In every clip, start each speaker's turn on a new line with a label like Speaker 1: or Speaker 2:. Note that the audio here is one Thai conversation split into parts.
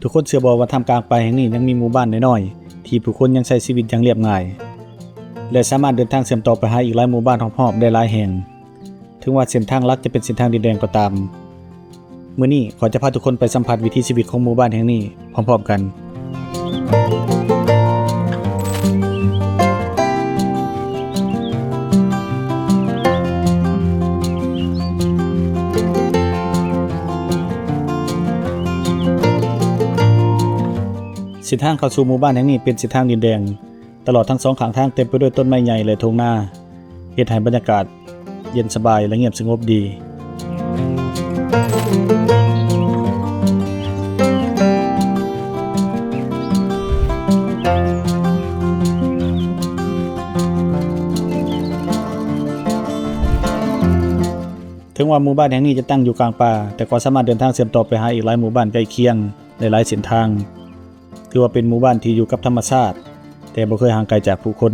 Speaker 1: ทุกคนเชื่อบ่ว่าท่ามกลางป่าแห่งนี้ยังมีหมู่บ้านน้อยๆที่ผู้คนยังใช้ชีวิตอย่างเรียบง่ายและสามารถเดินทางเชื่อมต่อไปหาอีกหลายหมู่บ้านรอบๆได้หลายแห่งถึงว่าเส้นทางหลักจะเป็นเส้นทางดินแดงก็ตามมื้อนี้ขอจะพาทุกคนไปสัมผัสวิถีชีวิตของหมู่บ้านแห่งนี้พร้อมๆกันเส้นทางเข้าสู่หมู่บ้านแห่งนี้เป็นเส้นทางดินแดงตลอดทั้งสองข้างทางเต็มไปด้วยต้นไม้ใหญ่และทุ่งนาเฮ็ดให้บรรยากาศเย็นสบายและเงียบสงบดีถึงว่าหมู่บ้านแห่งนี้จะตั้งอยู่กลางป่าแต่ก็สามารถเดินทางเชื่อมต่อไปหาอีกหลายหมู่บ้านใกล้เคียงในหลายเส้นทางถือว่าเป็นหมู่บ้านที่อยู่กับธรรมชาติแต่บ่เคยห่างไกลจากผู้คน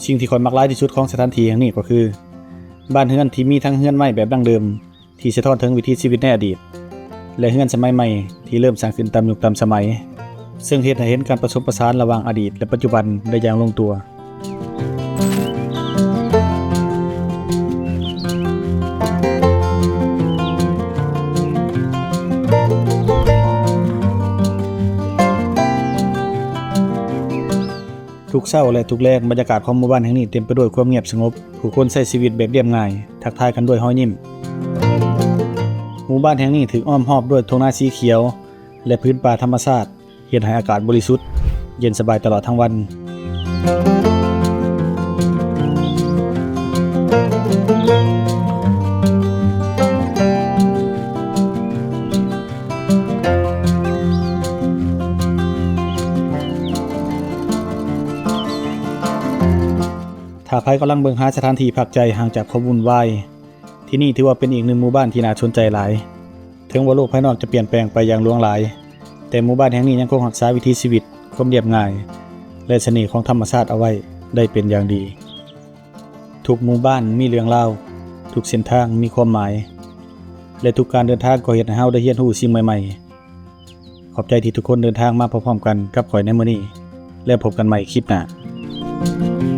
Speaker 1: สิ่งที่ข้อยมักหลายที่สุดของสถานที่แห่งนี้ก็คือบ้านเรือนที่มีทั้งเรือนไม้แบบดั้งเดิมที่สะท้อนถึงวิถีชีวิตในอดีตและเรือนสมัยใหม่ที่เริ่มสร้างขึ้นตามยุคตามสมัยซึ่งเฮ็ดให้เห็นการผสมผสานระหว่างอดีตและปัจจุบันได้อย่างลงตัวทุกเช้าและทุกแลงบรรยากาศของหมู่บ้านแห่งนี้เต็มไปด้วยความเงียบสงบผู้คนใช้ชีวิตแบบเรียบง่ายทักทายกันด้วยรอยยิ้มหมู่บ้านแห่งนี้ถูกอ้อมรอบด้วยทุ่งนาสีเขียวและพื้นป่าธรรมชาติเฮ็ดให้อากาศบริสุทธิ์เย็นสบายตลอดทั้งวันถ้าใครกำลังเบิ่งหาสถานที่พักใจห่างจากความวุ่นวายที่นี่ถือว่าเป็นอีกหนึ่งหมู่บ้านที่น่าสนใจหลายถึงว่าโลกภายนอกจะเปลี่ยนแปลงไปอย่างล่วงหลายแต่หมู่บ้านแห่งนี้ยังคงรักษาวิถีชีวิตความเรียบง่ายและเสน่ห์ของธรรมชาติเอาไว้ได้เป็นอย่างดีทุกหมู่บ้านมีเรื่องเล่าทุกเส้นทางมีความหมายและทุกการเดินทางก็เฮ็ดให้เฮาได้เรียนรู้สิ่งใหม่ๆขอบใจที่ทุกคนเดินทางมาพร้อมๆกันกับข้อยในมื้อนี้และพบกันใหม่คลิปหน้า